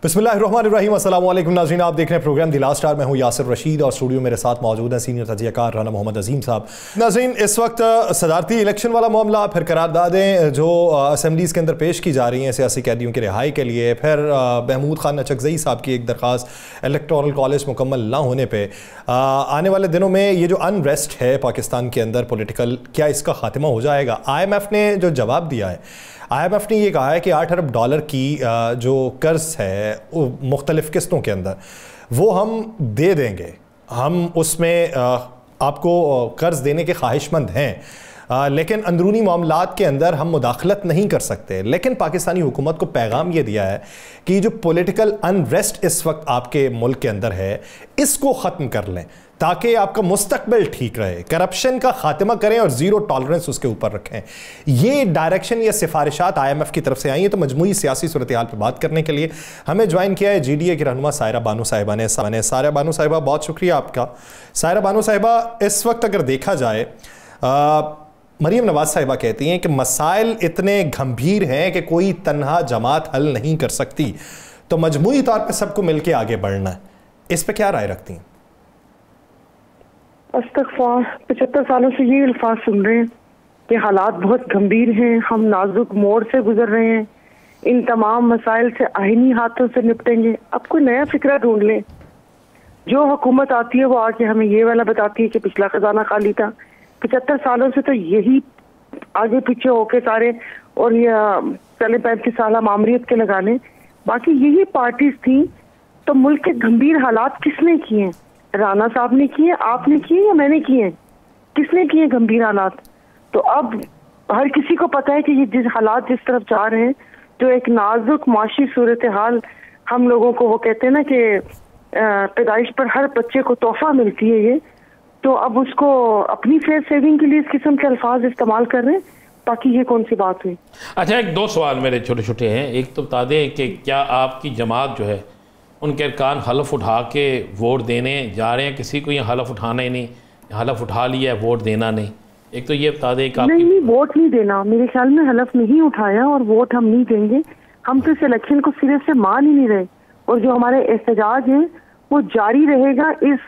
बिस्मिल्लाहिर्रहमानिर्रहीम, अस्सलाम वालेकुम नाज़रीन, आप देख रहे हैं प्रोग्राम द लास्ट आवर। मैं हूं यासिर रशीद और स्टूडियो मेरे साथ मौजूद हैं सीनियर तजियाकार राना मोहम्मद अजीम साहब। नाज़रीन, इस वक्त सदारती इलेक्शन वाला मामला, फिर करारदादें जो असम्बलीज़ के अंदर पेश की जा रही हैं सियासी कैदियों की रिहाई के लिए, फिर महमूद खान अचकज़ई साहब की एक दरख्वास्त इलेक्टोरल कॉलेज मुकम्मल ना होने पर आने वाले दिनों में ये जो अनरेस्ट है पाकिस्तान के अंदर पॉलिटिकल, क्या इसका खात्मा हो जाएगा? IMF ने जो जवाब दिया है, IMF ने ये कहा है कि $8 अरब की जो कर्ज है मुख्तलिफ़ किस्तों के अंदर वो हम दे देंगे, हम उसमें आपको कर्ज देने के ख्वाहिशमंद हैं, लेकिन अंदरूनी मामलात के अंदर हम मुदाखलत नहीं कर सकते। लेकिन पाकिस्तानी हुकूमत को पैगाम ये दिया है कि जो पॉलिटिकल अनरेस्ट इस वक्त आपके मुल्क के अंदर है इसको ख़त्म कर लें ताकि आपका मुस्तकबिल ठीक रहे, करप्शन का खात्मा करें और ज़ीरो टॉलरेंस उसके ऊपर रखें। ये डायरेक्शन या सिफारिशात IMF की तरफ से आई हैं। तो मजमूई सियासी सूरत हाल पर बात करने के लिए हमें ज्वाइन किया है GDA की रहनुमा सायरा बानो साहिबा ने। सायरा बानो साहिबा, बहुत शुक्रिया आपका। सायरा बानो साहिबा, इस वक्त अगर देखा जाए मरीम नवाज साहिबा कहती हैं कि मसाइल इतने गंभीर हैं कि कोई तन्हा जमात हल नहीं कर सकती, तो मजमूई तौर पर सबको मिल के आगे बढ़ना है। इस पर क्या राय रखती हैं? 75 सालों से ये अल्फाज सुन रहे हैं कि हालात बहुत गंभीर हैं, हम नाजुक मोड़ से गुजर रहे हैं, इन तमाम मसाइल से आईनी हाथों से निपटेंगे। अब कोई नया फिक्रा ढूंढ लें। जो हुकूमत आती है वो आके हमें ये वाला बताती है कि पिछला खजाना खाली था। 75 सालों से तो यही आगे पीछे होके सारे, और ये चले 35 साल हम आमरीत के लगा लें, बाकी यही पार्टीज थी। तो मुल्क के गंभीर हालात किसने किए? राना साहब ने किए, आपने किए या मैंने किए? किसने किए गंभीर हालात? तो अब हर किसी को पता है कि ये जिस हालात जिस तरफ जा रहे हैं, जो एक नाजुक माशी सूरत हाल, हम लोगों को वो कहते हैं ना कि पैदाइश पर हर बच्चे को तोहफा मिलती है ये, तो अब उसको अपनी फेयर सेविंग के लिए इस किस्म के अल्फाज इस्तेमाल कर रहे हैं। बाकी ये कौन सी बात हुई? अच्छा, एक दो सवाल मेरे छोटे छोटे हैं। एक तो बता दें कि क्या आपकी जमात जो है उनके अरकान हलफ उठा के वोट देने जा रहे हैं? किसी को ये हलफ उठाना ही नहीं, हलफ उठा लिया है, वोट देना नहीं। एक तो ये बता दें कि नहीं, वोट नहीं देना, मेरे ख्याल में हलफ नहीं उठाया और वोट हम नहीं देंगे। हम तो इस इलेक्शन को सिरे से मान ही नहीं रहे, और जो हमारे एहतजाज है वो जारी रहेगा इस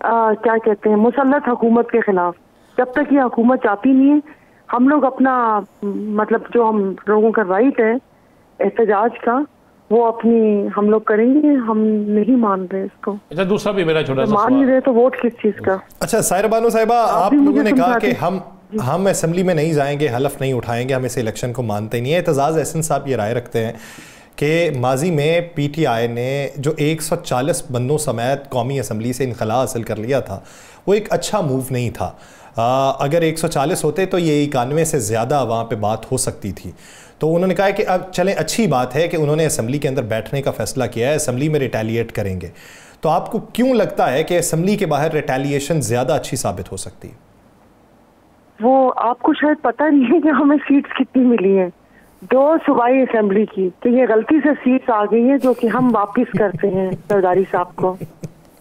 क्या कहते हैं मुसल्लत हुकूमत के खिलाफ। जब तक ये हुकूमत चाहती नहीं है, हम लोग अपना मतलब जो हम लोगों का राइट है एहतजाज का, वो अपनी हम लोग करेंगे। हम नहीं मान रहे इसको। अच्छा, दूसरा भी मेरा छोटा सा मान नहीं रहे तो वोट किस चीज का? अच्छा सायरा बानो साहिबा, आप लोगों ने कहा कि हम असेंबली में नहीं जाएंगे, हलफ नहीं उठाएंगे, हम इस इलेक्शन को मानते नहीं है। एतजाज़ एहसन साहब ये राय रखते हैं कि माजी में PTI ने जो 140 बंदों समेत कौमी असम्बली से इनखला हासिल कर लिया था, वो एक अच्छा मूव नहीं था। अगर 140 होते तो ये 91 से ज़्यादा वहाँ पे बात हो सकती थी। तो उन्होंने कहा कि अब चलें, अच्छी बात है कि उन्होंने असम्बली के अंदर बैठने का फैसला किया है, असम्बली में रिटेलिएट करेंगे। तो आपको क्यों लगता है कि असम्बली के बाहर रिटेलिएशन ज़्यादा अच्छी साबित हो सकती है? वो आपको शायद पता नहीं है कि हमें सीट्स कितनी मिली हैं 2 सूबाई असम्बली की। तो ये गलती से सीट्स आ गई है जो कि हम वापस करते हैं सरदारी साहब को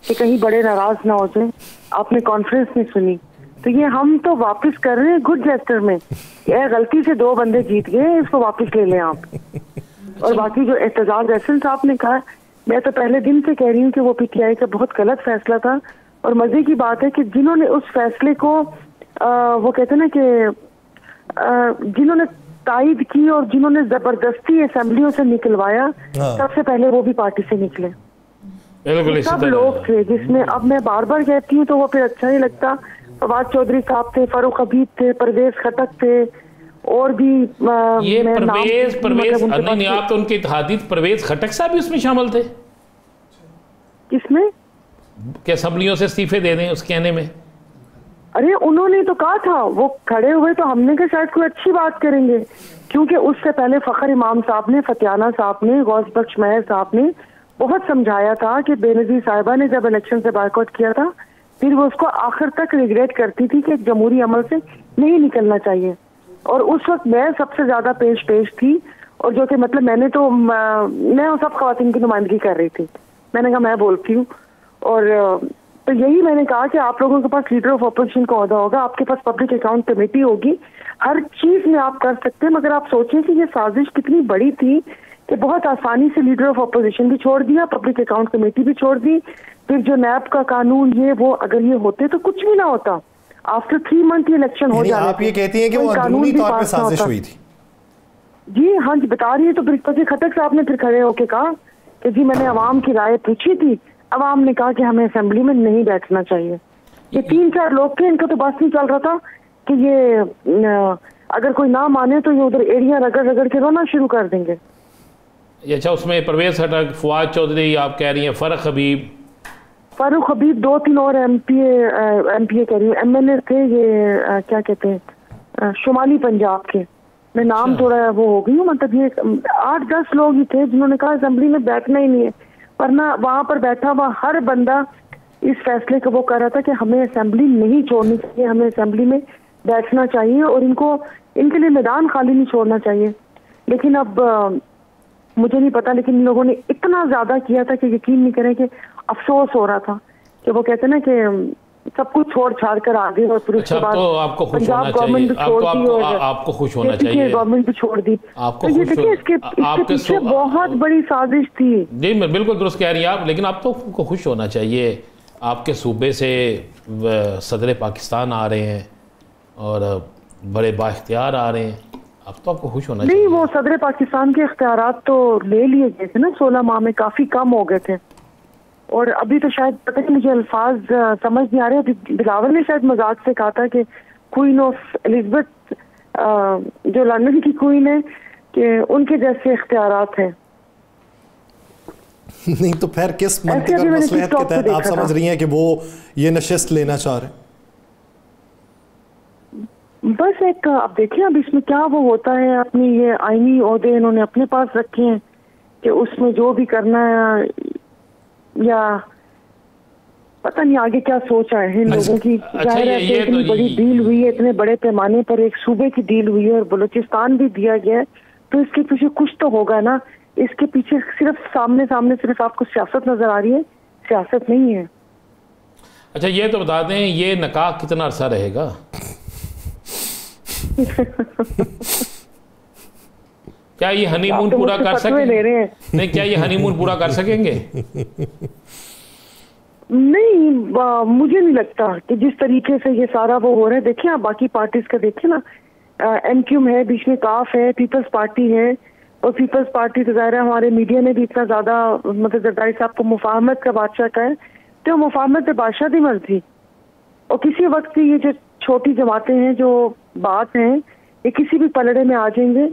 कि कहीं बड़े नाराज ना हो जाए। आपने कॉन्फ्रेंस में सुनी, तो ये हम तो वापस कर रहे हैं गुड जेस्टर में। ये गलती से 2 बंदे जीत गए, इसको वापस ले लें आप। और बाकी जो एहतजाज एहसन साहब ने कहा, मैं तो पहले दिन से कह रही हूँ कि वो PTI का बहुत गलत फैसला था। और मजे की बात है कि जिन्होंने उस फैसले को वो कहते हैं ना कि जिन्होंने तायद की और जिन्होंने जबरदस्ती असेंबलियों से निकलवाया, सबसे पहले वो भी पार्टी से निकले। सब लोग थे जिसमें, अब मैं बार बार कहती हूँ तो वो फिर अच्छा नहीं लगता, फवाद चौधरी साहब थे, फारूक हबीब थे, परवेज खटक थे, और भी ये परवेज नहीं, आप तो उनके इत्तेहादी परवेज खटक साहब भी उसमें शामिल थे। किसमें? कि असेंबलियों से इस्तीफे दे दें, उस कहने में। अरे उन्होंने तो कहा था, वो खड़े हुए तो हमने कहा शायद कोई अच्छी बात करेंगे, क्योंकि उससे पहले फखर इमाम साहब ने, फतियाना साहब ने, गौस बख्श महर साहब ने बहुत समझाया था कि बेनज़ीर साहिबा ने जब इलेक्शन से बायकॉट किया था, फिर वो उसको आखिर तक रिग्रेट करती थी कि जमहूरी अमल से नहीं निकलना चाहिए। और उस वक्त मैं सबसे ज्यादा पेश थी, और जो कि मतलब मैं सब खवातीन की नुमाइंदगी कर रही थी। मैंने कहा मैं बोलती हूँ, और तो यही मैंने कहा कि आप लोगों के पास लीडर ऑफ अपोजिशन का ओहदा होगा, आपके पास पब्लिक अकाउंट कमेटी होगी, हर चीज में आप कर सकते हैं, मगर आप सोचें कि ये साजिश कितनी बड़ी थी कि बहुत आसानी से लीडर ऑफ अपोजिशन भी छोड़ दिया, पब्लिक अकाउंट कमेटी भी छोड़ दी, फिर जो नैब का कानून ये वो, अगर ये होते तो कुछ भी ना होता। आफ्टर 3 मंथ ये इलेक्शन हो जाए। आप ये कहती हैं कि वो अंदरूनी तौर पे साजिश हुई थी? जी हाँ जी, बता रही है। तो बृहस्पति खट्टक साहब ने फिर खड़े होके कहा कि जी मैंने अवाम की राय पूछी थी, अवाम ने कहा कि हमें असेंबली में नहीं बैठना चाहिए। ये 3-4 लोग थे, इनका तो बस नहीं चल रहा था कि ये अगर कोई ना माने तो ये उधर एरिया रगड़ रगड़ के रोना शुरू कर देंगे। अच्छा, उसमें परवेज खट्टक, फवाद चौधरी, आप कह रही हैं फारूक हबीब, 2-3 और एमपीए कह रही हूँ, एमएलए थे ये, क्या कहते हैं, शुमाली पंजाब के, मैं नाम थोड़ा वो हो गई हूँ, मतलब ये 8-10 लोग ही थे जिन्होंने कहा असेंबली में बैठना ही नहीं है। वरना वहां पर बैठा हुआ हर बंदा इस फैसले को वो कर रहा था कि हमें असेंबली नहीं छोड़नी चाहिए, हमें असेंबली में बैठना चाहिए और इनके लिए मैदान खाली नहीं छोड़ना चाहिए। लेकिन अब मुझे नहीं पता, लेकिन इन लोगों ने इतना ज्यादा किया था कि यकीन नहीं करें कि अफसोस हो रहा था कि वो कहते ना कि सब कुछ छोड़ छाड़ कर आ गए और फिर उसके बाद तो आपको खुश होना चाहिए, आपको खुश होना चाहिए, गवर्नमेंट भी छोड़ दी। आपको तो ये देखिए इसके पीछे बहुत बड़ी साजिश थी। जी मैं बिल्कुल दुरुस्त कह रही हैं आप, लेकिन आप तो खुश होना चाहिए। आपके सूबे से सदर पाकिस्तान आ रहे हैं और बड़े बाइख्तियार आ रहे हैं, अब तो आपको खुश होना चाहिए। नहीं, वो सदर पाकिस्तान के इख्तियारात तो ले लिए गए थे ना 16 माह में, काफी कम हो गए थे। और अभी तो शायद पता नहीं, मुझे अल्फाज समझ नहीं आ रहे। बिलावल ने शायद मजाक से कहा था कि क्वीन ऑफ एलिजाबेथ जो लंदन की क्वीन है कि उनके जैसे इख्तियारात हैं। नहीं तो फिर किस मंतिक और मसलहत के तहत आप समझ रही हैं कि वो ये नशिस्त लेना चाह रहे हैं? बस एक अब देखिए अब इसमें क्या वो होता है, अपनी ये आईनी ओहदे इन्होंने अपने पास रखे हैं कि उसमें जो भी करना है, या पता नहीं आगे क्या सोच आए हैं इन लोगों की। जाहिर है कि इतनी बड़ी डील हुई है, इतने बड़े पैमाने पर एक सूबे की डील हुई है और बलूचिस्तान भी दिया गया है, तो इसके पीछे कुछ तो होगा ना। इसके पीछे सिर्फ सामने सिर्फ आपको सियासत नजर आ रही है, सियासत नहीं है। अच्छा ये तो बता दें, ये निकाह कितना अरसा रहेगा? क्या ये हनीमून पूरा कर सकेंगे? नहीं, क्या ये हनीमून पूरा कर सकेंगे? नहीं, मुझे नहीं लगता कि जिस तरीके से ये सारा वो हो रहा है। देखिए आप बाकी पार्टीज का देखिए ना, एमक्यूएम है, बीच में काफ है, पीपल्स पार्टी है, और पीपल्स पार्टी तो ज़ाहिर है हमारे मीडिया ने भी इतना ज्यादा मतलब जरदारी साहब को मुफाहमत का बादशाह कहा है, तो मुफाहमत बादशाह की मर्जी। और किसी वक्त ये जो छोटी जमातें हैं जो बात है, ये किसी भी पलड़े में आ जाएंगे।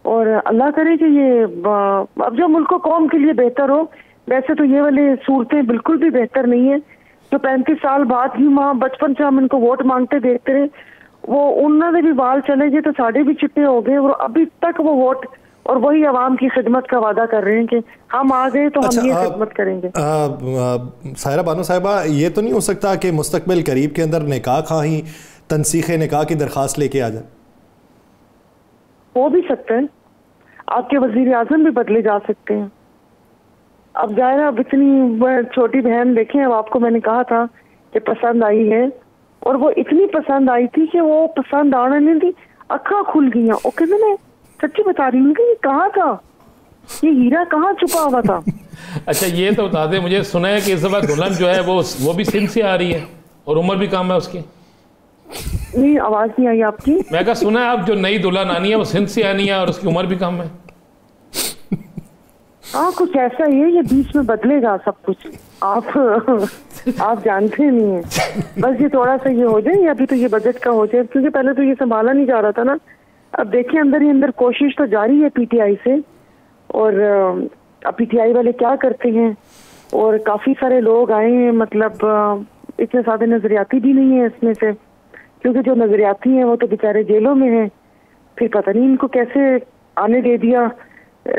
और अल्लाह करे कि ये अब जो मुल्क कौम के लिए बेहतर हो। वैसे तो ये वाली सूरतें बिल्कुल भी बेहतर नहीं है। तो 35 साल बाद ही वहाँ बचपन से हम इनको वोट मांगते देखते रहे, वो उन्होंने भी बाल चले गए तो साढ़े भी चिट्टे हो गए, और अभी तक वो वोट और वही आवाम की खिदमत का वादा कर रहे हैं कि हम आ गए तो हम ये खिदमत करेंगे। सायरा बानो साहिबा, ये तो नहीं हो सकता कि मुस्तकबिल करीब के अंदर निकाह खाही तनसीख निकाह की दरख्वास्त लेके आ जाए? हो भी सकता है, आपके वजीर आजम भी बदले जा सकते हैं। अब जाहिर है, अब इतनी छोटी बहन देखें, अब आपको मैंने कहा था कि पसंद आई है, और वो इतनी पसंद आई थी कि वो पसंद आने नहीं थी, अखा खुल गई। और कहते मैं सच्ची बता रही हूँ कि ये कहाँ था, ये हीरा कहाँ छुपा हुआ था। अच्छा ये तो बता दे मुझे, सुना है कि इस बार दुल्हन जो है वो भी सिंध से आ रही है और उम्र भी कम है उसकी। नहीं, आवाज नहीं आई आपकी। मैं कहा सुना है आप जो नई दुल्हन आनी है वो सिंध से आनी है और उसकी उम्र भी कम है। हाँ, कुछ ऐसा ही है, ये बीच में बदलेगा सब कुछ, आप जानते नहीं है। बस ये थोड़ा सा ये हो जाए, अभी तो ये बजट का हो जाए, क्योंकि पहले तो ये संभाला नहीं जा रहा था ना। अब देखिए अंदर ही अंदर कोशिश तो जारी है पीटीआई से, और अब पीटीआई वाले क्या करते हैं। और काफी सारे लोग आए हैं, मतलब इतने सारे नजरियाती भी नहीं है इसमें से, क्योंकि जो नजरियाती हैं वो तो बेचारे जेलों में हैं। फिर पता नहीं इनको कैसे आने दे दिया,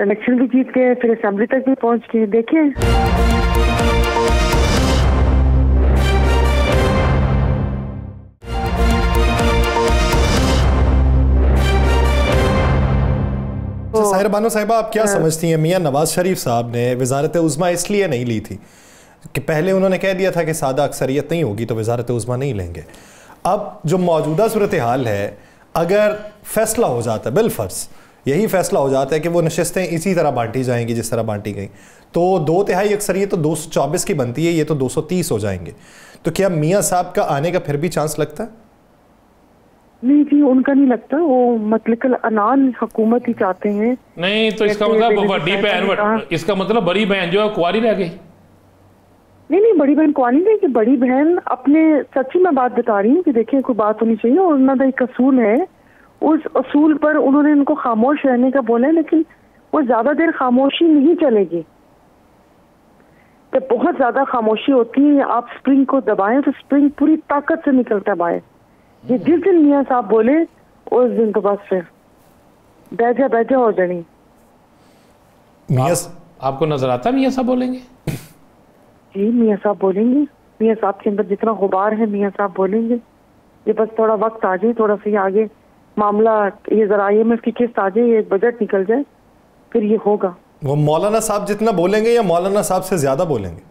इलेक्शन भी जीत गए, फिर असेंबली तक भी पहुंच गए। देखें साहिरा बानो साहिबा, आप क्या समझती हैं, मियां नवाज शरीफ साहब ने वजारत उज़्मा इसलिए नहीं ली थी कि पहले उन्होंने कह दिया था कि सादा अक्सरियत नहीं होगी तो वजारत उज़्मा नहीं लेंगे। अब जो मौजूदा सूरत हाल है, अगर फैसला हो जाता है बिलफर्ज यही फैसला हो जाता है कि वो नशिस्तें इसी तरह बांटी जाएंगी जिस तरह बांटी गई, तो 2/3 अक्सरियत तो 224 की बनती है, ये तो 230 हो जाएंगे। तो क्या मियाँ साहब का आने का फिर भी चांस लगता है? नहीं जी, उनका नहीं लगता। वो मतलकल अनान हुकूमत ही चाहते हैं। नहीं तो इसका मतलब बड़ी बहन, इसका मतलब बड़ी बहन जो है कुंवारी रह गई। नहीं, बड़ी बहन कुंवारी नहीं कि बड़ी बहन अपने, सच्ची मैं बात बता रही हूँ कि देखिए कोई बात होनी चाहिए, और उनका एक असूल है, उस असूल पर उन्होंने इनको खामोश रहने का बोला है, लेकिन वो ज्यादा देर खामोशी नहीं चलेगी। जब बहुत ज्यादा खामोशी होती है, आप स्प्रिंग को दबाएं तो स्प्रिंग पूरी ताकत से निकलता है बाहर। ये जिस दिन मियाँ साहब बोले उस दिन तो बस फिर बैजा हो जानी। आपको नजर आता मियाँ साहब बोलेंगे? जी, मियाँ साहब बोलेंगे। मियाँ साहब के अंदर जितना गुबार है मियाँ साहब बोलेंगे। ये बस थोड़ा वक्त आ जाए, थोड़ा सा आगे मामला, ये जरा IMF की किस्त आ जाए, ये बजट निकल जाए, फिर ये होगा। वो मौलाना साहब जितना बोलेंगे या मौलाना साहब से ज्यादा बोलेंगे?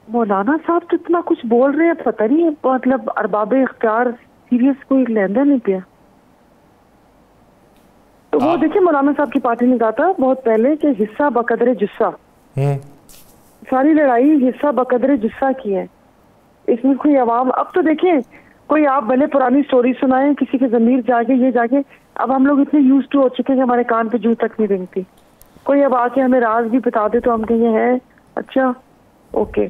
मौलाना साहब तो इतना कुछ बोल रहे हैं, पता नहीं, मतलब अरबाब इख्तियार सीरियस कोई लेंदा नहीं पिया। तो वो देखिए मौलाना साहब की पार्टी ने कहा था बहुत पहले कि हिस्सा बकदरे जुस्सा, सारी लड़ाई हिस्सा बकदरे जुस्सा की है। इसमें कोई अवाम, अब तो देखिए कोई आप भले पुरानी स्टोरी सुनाए, किसी के जमीर जागे ये जागे, अब हम लोग इतने यूज टू हो चुके हैं कि हमारे कान पे जू तक नहीं रेंगती। कोई अब आके हमें राज भी बता दे तो हम कहेंगे है अच्छा ओके।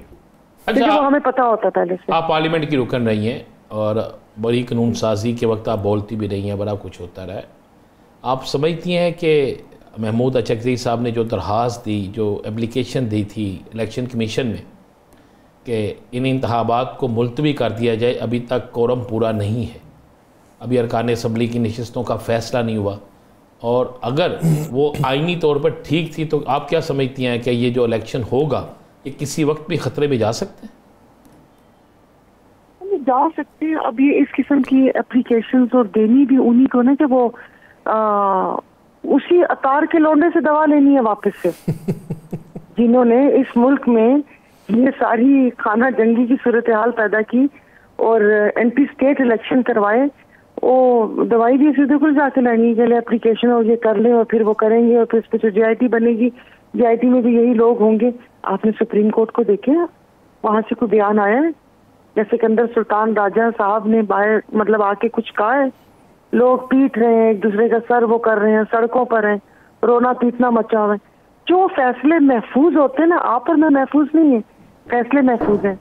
अच्छा, वो हमें पता होता पहले से। आप पार्लियामेंट की रुकन रही हैं और बड़ी कानून साजी के वक्त आप बोलती भी रही हैं, बड़ा कुछ होता रहा है। आप समझती हैं कि महमूद अचकज़ई साहब ने जो दरख्वास्त दी, जो एप्लीकेशन दी थी इलेक्शन कमीशन में कि इन इंतखाबात को मुलतवी कर दिया जाए, अभी तक कोरम पूरा नहीं है, अभी अरकान असम्बली की नशिस्तों का फ़ैसला नहीं हुआ, और अगर वो आइनी तौर पर ठीक थी तो आप क्या समझती हैं कि ये जो इलेक्शन होगा ये किसी वक्त भी ख़तरे में जा सकते हैं? जा सकते हैं। अब ये इस किस्म की एप्लीकेशंस और देनी भी उन्हीं को ना कि वो उसी अतार के लौंडे से दवा लेनी है वापस से जिन्होंने इस मुल्क में ये सारी खाना जंगी की सूरत हाल पैदा की और एंटी स्टेट इलेक्शन करवाए। वो दवाई भी सीधे कुछ जाके लेनी के लिए एप्लीकेशन और ये कर ले और फिर वो करेंगे और फिर उस पर जो JIT बनेगी, JIT में भी यही लोग होंगे। आपने सुप्रीम कोर्ट को देखे, वहां से कोई बयान आया है? जैसे सिकंदर सुल्तान राजा साहब ने बाहर मतलब आके कुछ कहा है? लोग पीट रहे हैं, एक दूसरे का सर वो कर रहे हैं, सड़कों पर हैं, रोना पीटना मचा हुआ है। जो फैसले महफूज होते हैं ना, आप और मैं महफूज नहीं है, फैसले महफूज हैं।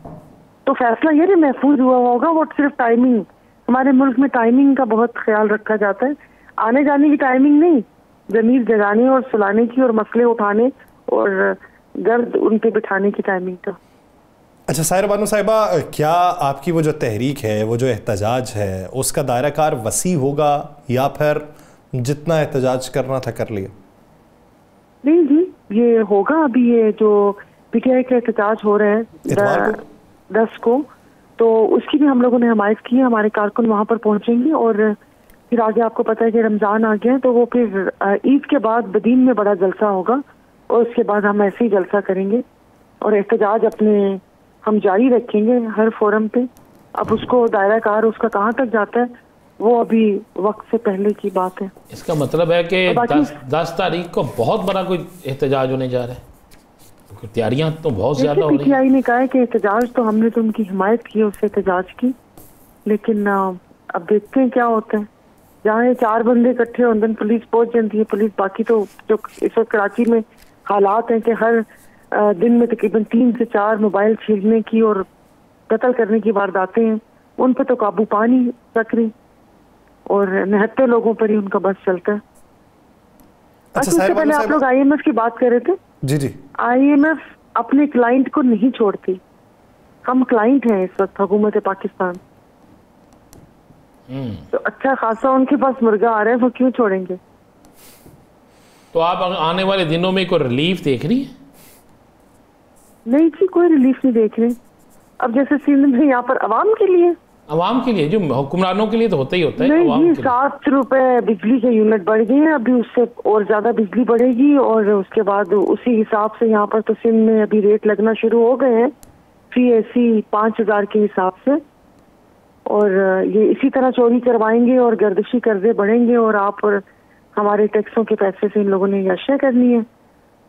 तो फैसला ये भी महफूज हुआ होगा, वो सिर्फ टाइमिंग, हमारे मुल्क में टाइमिंग का बहुत ख्याल रखा जाता है, आने जाने की टाइमिंग नहीं, जमीर जगाने और सुलाने की और मसले उठाने और गर्द उन पे बिठाने की टाइमिंग का। अच्छा साहिरा बानो साहिबा, क्या आपकी वो जो तहरीक है, वो जो एहतजाज है, उसका दायरा कार वसी होगा या फिर जितना एहतजाज करना था कर लिया? नहीं जी, ये होगा। अभी ये जो PTI के एहतजाज हो रहे हैं 10 को, तो उसकी भी हम लोगों ने हमायत की है। हमारे कारकुन वहाँ पर पहुँचेंगे और फिर आगे आपको पता है कि रमज़ान आ गया, तो वो फिर ईद के बाद बदीन में बड़ा जलसा होगा और उसके बाद हम ऐसे ही जलसा करेंगे और एहतजाज अपने हम जारी रखेंगे हर फोरम पे। अब उसको दायरा कार उसका कहाँ तक जाता है वो अभी वक्त से पहले की बात है। इसका मतलब है कि 10 तारीख को बहुत बड़ा कोई एहतजाज होने जा रहा है, तो तैयारियां तो बहुत ज्यादा हो रही हैं। PTI ने कहा है कि एहतजाज तो हमने तो उनकी हिमायत की है उस एहतजाज की, लेकिन अब देखते हैं क्या होता है। जहाँ 4 बंदे इकट्ठे होते हैं पुलिस पहुंच जाती है, पुलिस बाकी तो जो इस वक्त कराची में हालात हैं कि हर दिन में तकरीबन 3 से 4 मोबाइल छीनने की और कत्ल करने की वारदातें हैं, उन पर तो काबू पा नहीं सक रही और 79 लोगों पर ही उनका बस चलता है। अच्छा, पहले आप लोग IMF की बात कर रहे थे। जी जी, IMF अपने क्लाइंट को नहीं छोड़ती, हम क्लाइंट हैं इस वक्त हुकूमत पाकिस्तान। तो अच्छा खासा उनके पास मुर्गा आ रहा है, वो क्यों छोड़ेंगे? तो आप आने वाले दिनों में कोई रिलीफ देख रही है? नहीं जी, कोई रिलीफ नहीं देख रहे। अब जैसे सिंध में यहाँ पर अवाम के लिए जो हुक्मरानों के लिए तो होता ही होता है। नहीं जी, 7 रुपए बिजली के यूनिट बढ़ गए हैं, अभी उससे और ज्यादा बिजली बढ़ेगी और उसके बाद उसी हिसाब से यहाँ पर तो सिंध में अभी रेट लगना शुरू हो गए हैं फी AC 5000 के हिसाब से। और ये इसी तरह चोरी करवाएंगे और गर्दिशी कर्जे बढ़ेंगे और आप और हमारे टैक्सों के पैसे से इन लोगों ने आशा करनी है,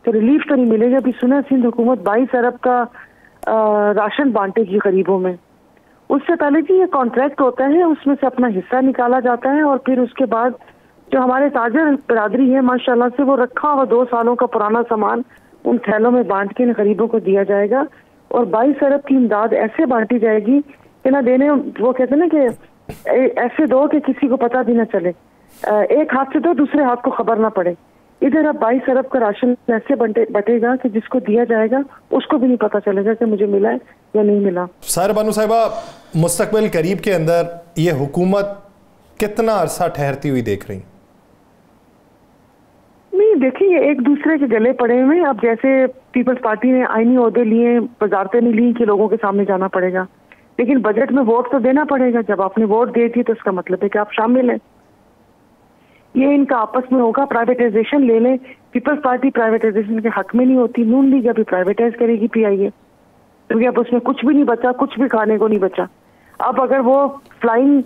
तो रिलीफ तो नहीं मिलेगा। अभी सुना सिंध हुकूमत 22 अरब का राशन बांटेगी गरीबों में। उससे पहले जी ये कॉन्ट्रैक्ट होता है, उसमें से अपना हिस्सा निकाला जाता है और फिर उसके बाद जो हमारे ताजर बिरादरी है माशाल्लाह से, वो रखा हुआ 2 सालों का पुराना सामान उन थैलों में बांट के गरीबों को दिया जाएगा और 22 अरब की इमदाद ऐसे बांटी जाएगी कि ना देने, वो कहते हैं ना कि ऐसे दो कि किसी को पता भी ना चले, एक हाथ से दो दूसरे हाथ को खबर ना पड़े। इधर अब 22 अरब का राशन ऐसे बटेगा कि जिसको दिया जाएगा उसको भी नहीं पता चलेगा कि मुझे मिला है या नहीं मिला। साहिरा बानो साहिबा, मुस्तकबिल करीब के अंदर ये हुकूमत कितना अरसा ठहरती हुई देख रही? नहीं देखिए, एक दूसरे के गले पड़े हुए। अब जैसे पीपल्स पार्टी ने आईनी ओहदे लिए, वजारतें नहीं ली कि लोगों के सामने जाना पड़ेगा, लेकिन बजट में वोट तो देना पड़ेगा। जब आपने वोट दे दी तो इसका मतलब है कि आप शामिल हैं। ये इनका आपस में होगा। प्राइवेटाइजेशन ले लें, पीपल्स पार्टी प्राइवेटाइजेशन के हक में नहीं होती। नून लीग अभी प्राइवेटाइज करेगी PIA, क्योंकि अब उसमें कुछ भी नहीं बचा, कुछ भी खाने को नहीं बचा। अब अगर वो फ्लाइंग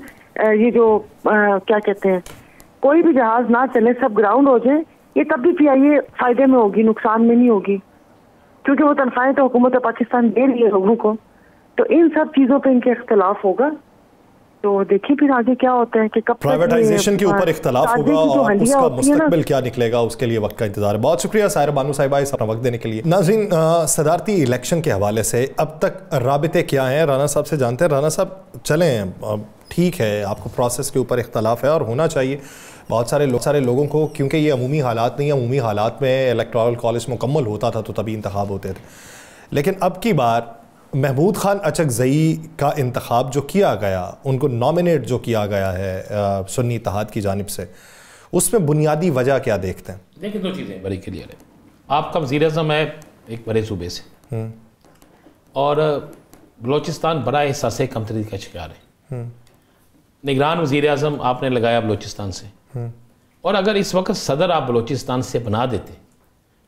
ये जो क्या कहते हैं, कोई भी जहाज ना चले, सब ग्राउंड हो जाए, ये तब भी PIA फायदे में होगी, नुकसान में नहीं होगी, क्योंकि वो तनख्वाहें तो हुकूमत पाकिस्तान दे रही है लोगों को। तो इन सब चीजों पे इनके इख्तलाफ होगा। तो देखिए फिर आगे क्या होता है कि कब प्राइवेटाइजेशन के ऊपर इख्तलाफ होगा और उसका मुस्तकबिल क्या निकलेगा, उसके लिए वक्त का इंतजार है। बहुत शुक्रिया साहिरा बानो साहिबा इस अपना वक्त देने के लिए। नाज़रीन, सदारती इलेक्शन के हवाले से अब तक राबिते क्या हैं, राना साहब से जानते हैं। राना साहब चलें, ठीक है आपको प्रोसेस के ऊपर इख्तलाफ है और होना चाहिए बहुत सारे लोगों को, क्योंकि ये अमूमी हालात नहीं, अमूमी हालात में इलेक्टोरल कॉलेज मुकम्मल होता था तो तभी इंतखाब होते थे। लेकिन अब की बार महमूद खान अचकज़ई का इंतखाब जो किया गया, उनको नॉमिनेट जो किया गया है सुन्नी इत्तेहाद की जानिब से, उसमें बुनियादी वजह क्या देखते हैं? देखिए, 2 चीज़ें बड़ी क्लियर है। आपका वज़ीर-ए-आज़म है एक बड़े सूबे से और बलोचिस्तान बड़ा हिस्सा से कमतरी का शिकार है। निगरान वज़ीर-ए-आज़म आपने लगाया बलोचिस्तान से, और अगर इस वक्त सदर आप बलोचिस्तान से बना देते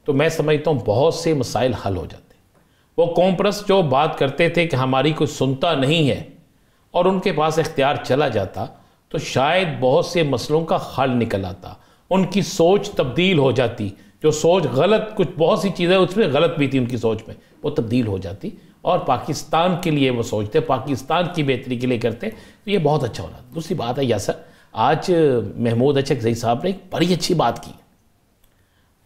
तो मैं समझता हूँ बहुत से मसाइल हल हो जाते। वो कौम परस्त जो बात करते थे कि हमारी कोई सुनता नहीं है और उनके पास इख्तियार चला जाता तो शायद बहुत से मसलों का हल निकल आता, उनकी सोच तब्दील हो जाती। जो सोच गलत, कुछ बहुत सी चीज़ें उसमें गलत भी थी उनकी सोच में, वो तब्दील हो जाती और पाकिस्तान के लिए वो सोचते, पाकिस्तान की बेहतरी के लिए करते, तो ये बहुत अच्छा हो रहा। दूसरी बात है यासर, आज महमूद अचकज़ई साहब ने एक बड़ी अच्छी बात की।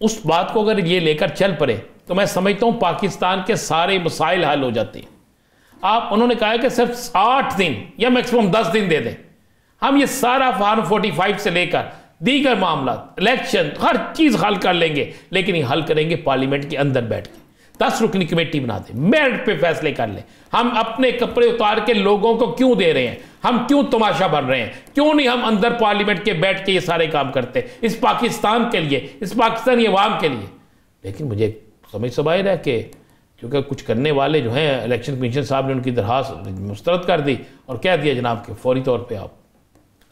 उस बात को अगर ये लेकर चल पड़े तो मैं समझता हूँ पाकिस्तान के सारे मसाइल हल हो जाते हैं। उन्होंने कहा है कि सिर्फ 8 दिन या मैक्सिमम 10 दिन दे दें, हम ये सारा फार्म 45 से लेकर दीगर मामला, इलेक्शन, हर चीज़ हल कर लेंगे, लेकिन ये हल करेंगे पार्लियामेंट के अंदर बैठ के। 10 रुकनी कमेटी बना दें, मेरिट पे फैसले कर लें। हम अपने कपड़े उतार के लोगों को क्यों दे रहे हैं, हम क्यों तमाशा बन रहे हैं, क्यों नहीं हम अंदर पार्लियामेंट के बैठ के ये सारे काम करते इस पाकिस्तान के लिए, इस पाकिस्तानी अवाम के लिए। लेकिन मुझे समझ सबाहिर है कि क्योंकि कुछ करने वाले जो हैं, इलेक्शन कमीशन साहब ने उनकी दरखास्त मुस्तरद कर दी और कह दिया जनाब कि फौरी तौर पे आप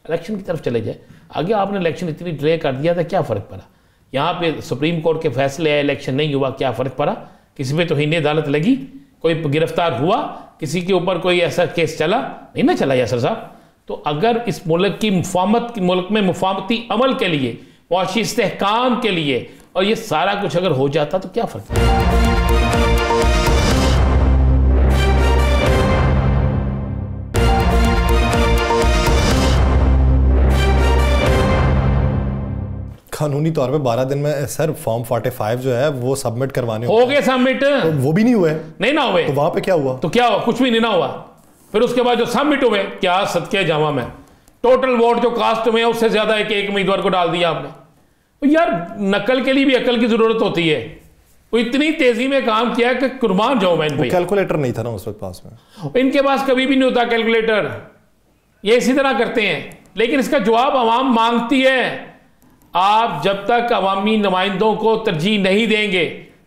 इलेक्शन की तरफ चले जाए। आगे आपने इलेक्शन इतनी डिले कर दिया था, क्या फ़र्क पड़ा? यहाँ पे सुप्रीम कोर्ट के फैसले आए, इलेक्शन नहीं हुआ, क्या फ़र्क पड़ा? किसी पे तो हिंदी अदालत लगी, कोई गिरफ्तार हुआ, किसी के ऊपर कोई ऐसा केस चला नहीं ना चला यासर साहब। तो अगर इस मुल्क की मुल्क में मुफामती अमल के लिए, मुआशी इस्तेहकाम के लिए और ये सारा कुछ अगर हो जाता तो क्या फ़र्क पड़ा? कानूनी तौर पे 12 दिन में सर फॉर्म 45 जो है वो सबमिट करवाने हो गए सबमिट, तो वो भी नहीं हुए, नहीं ना हुए, तो वहां पे क्या हुआ? तो क्या हुआ? कुछ भी नहीं ना हुआ। फिर उसके बाद जो सबमिट हुए, क्या सदके जावा में टोटल वोट जो कास्ट में है उससे ज्यादा एक उम्मीदवार को डाल दिया आपने। तो यार नकल के लिए भी अकल की जरूरत होती है। वो इतनी तेजी में काम किया कि कुर्बान जाऊं मैं इन पे। कैलकुलेटर नहीं था ना उस वक्त पास में, इनके पास कभी भी नहीं होता कैलकुलेटर, ये इसी तरह करते हैं। लेकिन इसका जवाब आवाम मांगती है। आप जब तक अवामी नुमाइंदों को तरजीह नहीं देंगे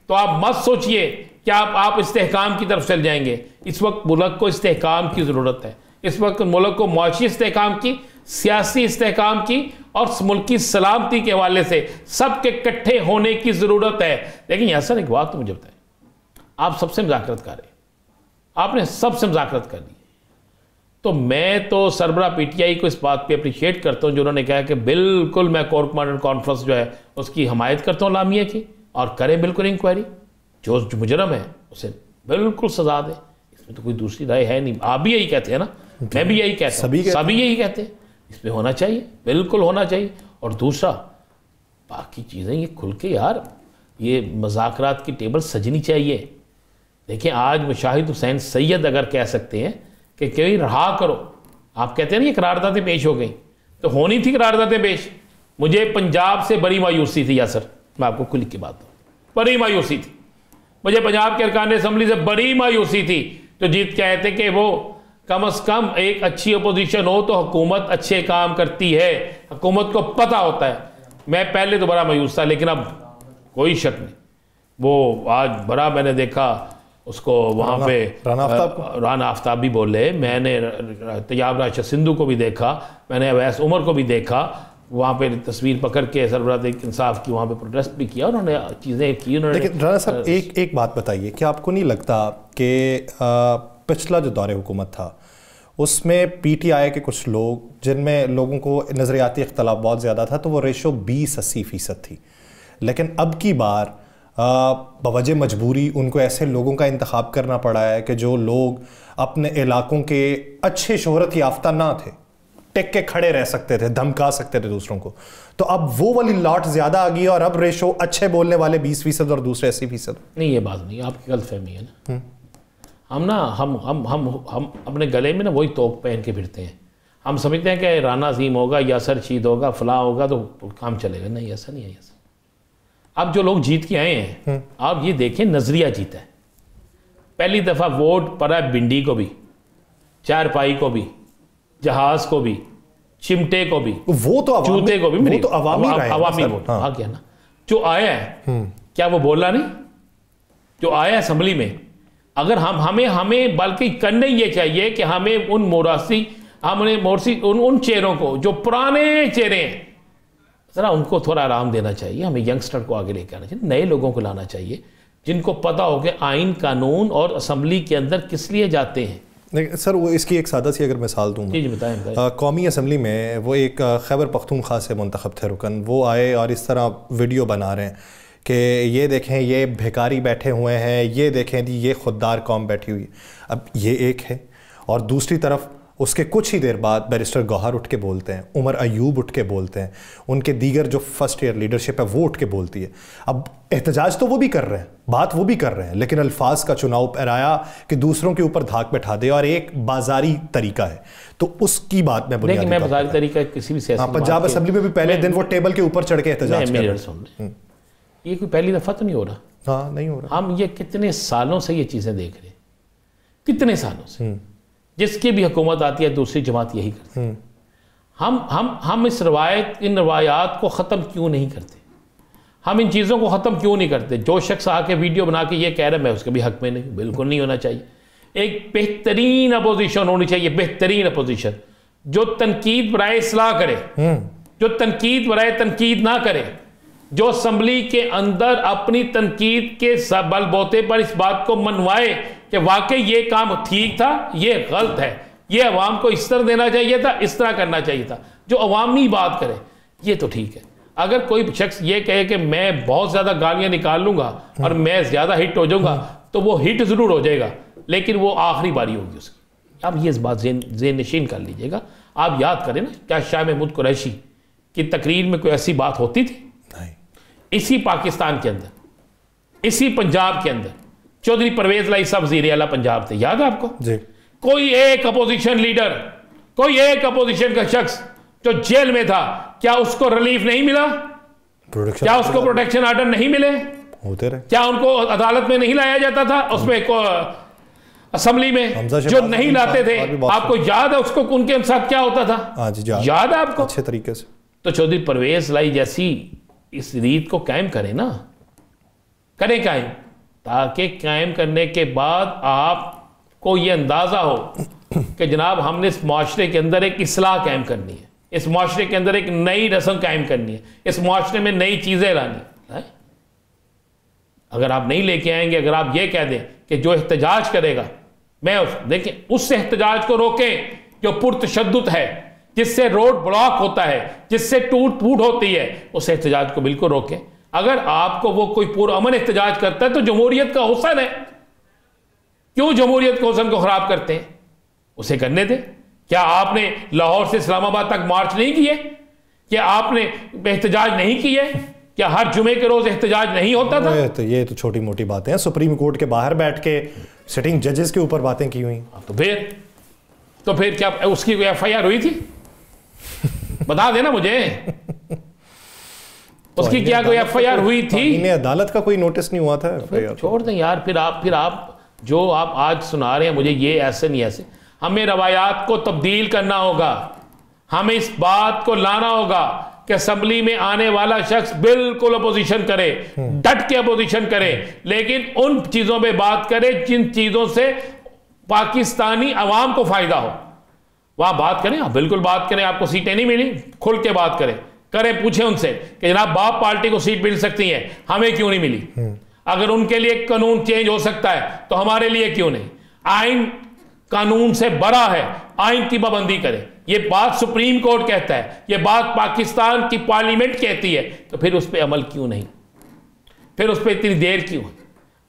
तो आप मत सोचिए कि आप इस्तेहकाम की तरफ चल जाएंगे। इस वक्त मुल्क को इस्तेहकाम की ज़रूरत है। इस वक्त मुल्क को मुआशी इस्तेहकाम की, सियासी इस्तेहकाम की और मुल्क की सलामती के हवाले से सबके इकट्ठे होने की ज़रूरत है। लेकिन यासर एक बात तो मुझे बताएं, आप सबसे मुज़ाकरत कर रहे हैं, आपने सबसे मुज़ाकरत कर ली, तो मैं तो सरबरा पीटीआई को इस बात पे अप्रिशिएट करता हूँ जो उन्होंने कहा कि बिल्कुल मैं कोर कमांडर कॉन्फ्रेंस जो है उसकी हमायत करता हूँ लामिया की, और करें बिल्कुल इंक्वायरी, जो मुजरम है उसे बिल्कुल सजा दे, इसमें तो कोई दूसरी राय है नहीं। आप भी यही कहते हैं ना, मैं भी यही कहता हूँ, सभी यही कहते हैं, इसमें होना चाहिए, बिल्कुल होना चाहिए। और दूसरा बाकी चीज़ें ये खुल के यार ये मज़ाकरात की टेबल सजनी चाहिए। देखिए आज मुशाहिद हुसैन सैयद अगर कह सकते हैं कि कोई रहा करो, आप कहते हैं ना ये करारदादें पेश हो गई, तो होनी थी करारदादें पेश। मुझे पंजाब से बड़ी मायूसी थी यासर, मैं आपको खुली की बात हूँ, बड़ी मायूसी थी मुझे पंजाब के अरकान असम्बली से, बड़ी मायूसी थी। तो जीत कहते कि वो कम से कम एक अच्छी अपोजिशन हो तो हुकूमत अच्छे काम करती है, हुकूमत को पता होता है। मैं पहले तो बड़ा मायूस था, लेकिन अब कोई शक नहीं, वो आज बड़ा मैंने देखा उसको वहाँ पे राना आफ्ताब भी बोले, मैंने तैयाब राशिद सिंधु को भी देखा, मैंने अवैस उमर को भी देखा, वहाँ पे तस्वीर पकड़ के सरबराह इंसाफ की वहाँ पे प्रोटेस्ट भी किया, उन्होंने चीज़ें की उन्होंने। लेकिन राना साहब एक बात बताइए, क्या आपको नहीं लगता कि पिछला जो दौरे हुकूमत था उसमें पीटीआई के कुछ लोग, जिनमें लोगों को नज़रियाती इख्तलाफ बहुत ज़्यादा था, तो वो रेशो 20-80% थी, लेकिन अब की बार बवजह मजबूरी उनको ऐसे लोगों का इंतखाब करना पड़ा है कि जो लोग अपने इलाकों के अच्छे शोहरत याफ्ता ना थे, टेक के खड़े रह सकते थे, धमका सकते थे दूसरों को, तो अब वो वाली लॉट ज़्यादा आ गई है और अब रेशो अच्छे बोलने वाले 20% और दूसरे 80%। नहीं, ये बात नहीं, आपकी गलतफहमी है ना। हम अपने गले में ना वही तोप पहन के फिरते हैं, हम समझते हैं कि राना अजीम होगा, यासर रशीद होगा, फलां होगा तो काम चलेगा। नहीं, ऐसा नहीं है। ऐसा अब जो लोग जीत के आए हैं, आप ये देखें नजरिया जीता है। पहली दफ़ा वोट पड़ा भिंडी को भी, चारपाई को भी, जहाज को भी, चिमटे को भी, वो तो जूते को भी, वो तो अवामी वोट आ गया ना। जो आया है क्या वो बोला नहीं? जो आया असेंबली में, अगर हमें बल्कि करने ये चाहिए कि हमें उन चेहरों को जो पुराने चेहरे हैं जरा उनको थोड़ा आराम देना चाहिए। हमें यंगस्टर को आगे लेकर आना चाहिए, नए लोगों को लाना चाहिए जिनको पता हो कि आइन, कानून और असेंबली के अंदर किस लिए जाते हैं। सर वो इसकी एक सादा सी अगर मिसाल दूँ, जी बताएं। कौमी असम्बली में वो एक खैबर पख्तूनख्वा से मुंतखब थे रुकन, वो आए और इस तरह वीडियो बना रहे हैं कि ये देखें ये भिखारी बैठे हुए हैं, ये देखें ये खुददार कौम बैठी हुई है। अब ये एक है, और दूसरी तरफ उसके कुछ ही देर बाद बैरिस्टर गौहर उठ के बोलते हैं, उमर अयूब उठ के बोलते हैं, उनके दीगर जो फर्स्ट ईयर लीडरशिप है वो उठ के बोलती है। अब एहतजाज तो वो भी कर रहे हैं, बात वो भी कर रहे हैं, लेकिन अल्फाज का चुनाव पैराया कि दूसरों के ऊपर धाक बैठा दे, और एक बाजारी तरीका है, तो उसकी बात मैं बुनियादी मैं बाजारी तरीका किसी भी सियासी पंजाब असेंबली में भी पहले दिन वो टेबल के ऊपर चढ़ के एहतजाज कर रहे हैं। ये कोई पहली दफा तो नहीं हो रहा। हाँ, नहीं हो रहा। हम ये कितने सालों से ये चीजें देख रहे हैं, कितने सालों से, जिसकी भी हुकूमत आती है दूसरी जमात यही करती है। हम इन रवायात को ख़त्म क्यों नहीं करते? हम इन चीज़ों को ख़त्म क्यों नहीं करते? जो शख्स आके वीडियो बना के ये कह रहा है मैं उसके भी हक में नहीं, बिल्कुल नहीं होना चाहिए। एक बेहतरीन अपोजिशन होनी चाहिए, बेहतरीन अपोजिशन जो तनकीद बराए इस्लाह करे, जो तनकीद बराए तनकीद ना करे, जो असम्बली के अंदर अपनी तनकीद के बलबोते पर इस बात को मनवाए कि वाकई ये काम ठीक था, ये गलत है, ये अवाम को इस तरह देना चाहिए था, इस तरह करना चाहिए था, जो अवामी बात करे, ये तो ठीक है। अगर कोई शख्स ये कहे कि मैं बहुत ज़्यादा गालियाँ निकाल लूँगा और मैं ज़्यादा हिट हो जाऊँगा, तो वो हिट ज़रूर हो जाएगा, लेकिन वो आखिरी बारी होगी उसकी। आप ये इस बात ज़हन नशीन कर लीजिएगा। आप याद करें ना, क्या शाह महमूद कुरैशी की तकरीर में कोई ऐसी बात होती थी? इसी पाकिस्तान के अंदर, इसी पंजाब के अंदर चौधरी परवेज लाई साहब वज़ीर आला पंजाब थे, याद है आपको जी? कोई एक अपोजिशन लीडर, कोई एक अपोजिशन का शख्स जो जेल में था, क्या उसको रिलीफ नहीं मिला? क्या उसको प्रोटेक्शन ऑर्डर नहीं मिले? होते रहे। क्या उनको अदालत में नहीं लाया जाता था? उसमें असेंबली में जो नहीं लाते थे, आपको याद है उसको उनके साथ क्या होता था? याद है आपको अच्छे तरीके से? तो चौधरी परवेज लाई जैसी इस रीत को कायम करें ना, करें कायम, ताकि कायम करने के बाद आपको ये अंदाजा हो कि जनाब हमने इस माशरे के अंदर एक इस्लाह कायम करनी है, इस माशरे के अंदर एक नई रस्म कायम करनी है, इस माशरे में नई चीजें लानी है। अगर आप नहीं लेके आएंगे, अगर आप ये कह दें कि जो एहतजाज करेगा मैं देखिए उससे एहतजाज को रोकें, जो पुरतशद्दुद है, जिससे रोड ब्लॉक होता है, जिससे टूट फूट होती है, उस एहतजाज को बिल्कुल रोकें। अगर आपको वो कोई पुरअमन एहतजाज करता है तो जमहूरियत का हुसन है, क्यों जमहूरियत के हुसन को खराब करते हैं? उसे करने दें। क्या आपने लाहौर से इस्लामाबाद तक मार्च नहीं किए? क्या आपने एहतजाज नहीं किए? क्या हर जुमे के रोज एहतजाज नहीं होता था? ये तो छोटी मोटी बातें हैं। सुप्रीम कोर्ट के बाहर बैठ के सिटिंग जजेस के ऊपर बातें की हुई। तो फिर क्या उसकी कोई FIR हुई थी? बता देना मुझे, उसकी क्या कोई FIR हुई थी? अदालत का कोई नोटिस नहीं हुआ था? तो छोड़ दें यार। फिर आप जो आप आज सुना रहे हैं मुझे, ये ऐसे नहीं ऐसे। हमें रवायात को तब्दील करना होगा। हमें इस बात को लाना होगा कि असेंबली में आने वाला शख्स बिल्कुल अपोजिशन करे, डट के अपोजिशन करे, लेकिन उन चीजों पे बात करे जिन चीजों से पाकिस्तानी अवाम को फायदा हो। वहां बात करें, आप बिल्कुल बात करें। आपको सीटें नहीं मिली, खुल के बात करें, पूछें उनसे कि जनाब बाप पार्टी को सीट मिल सकती है, हमें क्यों नहीं मिली? अगर उनके लिए कानून चेंज हो सकता है तो हमारे लिए क्यों नहीं? आइन कानून से बड़ा है, आइन की पाबंदी करें। ये बात सुप्रीम कोर्ट कहता है, ये बात पाकिस्तान की पार्लियामेंट कहती है, तो फिर उस पर अमल क्यों नहीं? फिर उस पर इतनी देर क्यों है?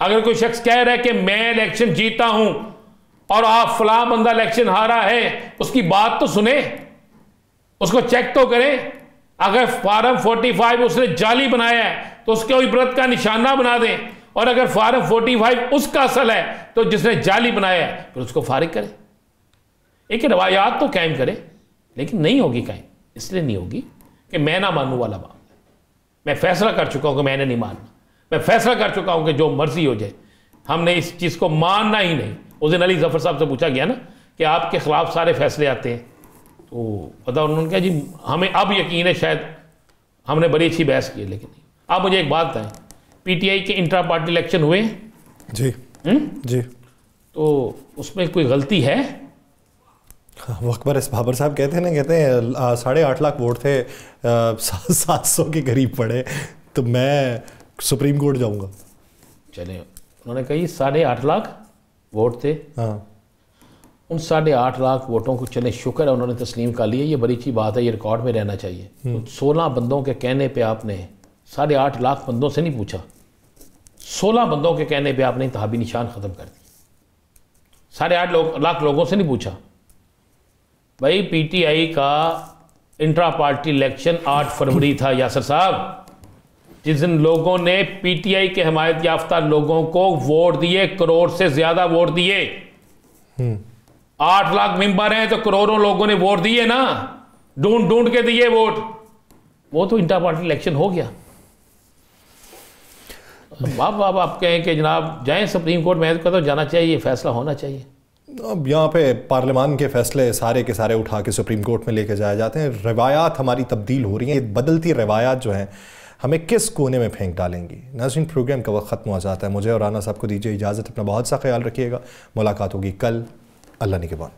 अगर कोई शख्स कह रहा है कि मैं इलेक्शन जीता हूं और आप फलां बंदा इलेक्शन हारा है, उसकी बात तो सुने, उसको चेक तो करें। अगर फार्म 45 उसने जाली बनाया है तो उसके इबरत का निशाना बना दें, और अगर फार्म 45 उसका असल है तो जिसने जाली बनाया है फिर उसको फारिग करें। एक रवायात तो कायम करें, लेकिन नहीं होगी कायम। इसलिए नहीं होगी कि मैं ना मानूं वाला बात है। मैं फैसला कर चुका हूं कि मैंने नहीं मानना। मैं फैसला कर चुका हूं कि जो मर्जी हो जाए, हमने इस चीज़ को मानना ही नहीं। उस दिन अली जफर साहब से पूछा गया ना कि आपके खिलाफ सारे फैसले आते हैं, तो पता उन्होंने कहा जी हमें अब यकीन है, शायद हमने बड़ी अच्छी बहस की है, लेकिन नहीं। आप मुझे एक बात बताएं, PTI के इंट्रा पार्टी इलेक्शन हुए? जी जी। तो उसमें कोई गलती है? वो अकबर बाबर साहब कहते हैं 8.5 लाख वोट थे, 700 के करीब पड़े, तो मैं सुप्रीम कोर्ट जाऊंगा। चले, उन्होंने कही 8.5 लाख वोट थे। हाँ, उन 8.5 लाख वोटों को चले शुक्र है उन्होंने तस्लीम कर लिया। ये बड़ी अच्छी बात है, ये रिकॉर्ड में रहना चाहिए। तो 16 बंदों के कहने पे आपने 8.5 लाख बंदों से नहीं पूछा, 16 बंदों के कहने पे आपने इंतहाबी निशान ख़त्म कर दिया। 8.5 लाख लोगों से नहीं पूछा। भाई PTI का इंट्रा पार्टी इलेक्शन 8 फरवरी था यासर साहब, जिस दिन लोगों ने PTI के हमायत याफ्ता लोगों को वोट दिए, करोड़ से ज्यादा वोट दिए। 8 लाख मेंबर हैं तो करोड़ों लोगों ने वोट दिए ना, ढूंढ ढूंढ के दिए वोट। वो तो इंटर पार्टी इलेक्शन हो गया। अब आप कहें कि जनाब जाएं सुप्रीम कोर्ट, में कहता जाना चाहिए, फैसला होना चाहिए। अब यहाँ पे पार्लियामान के फैसले सारे के सारे उठा के सुप्रीम कोर्ट में लेके जाए जाते हैं। रवायात हमारी तब्दील हो रही हैं, बदलती रवायात जो हैं हमें किस कोने में फेंक डालेंगी। नाज़रीन, प्रोग्राम का वक्त ख़त्म हो जाता है। मुझे और राना साहब को दीजिए इजाज़त। अपना बहुत सा ख्याल रखिएगा। मुलाकात होगी कल। अल्लाह निगहबान।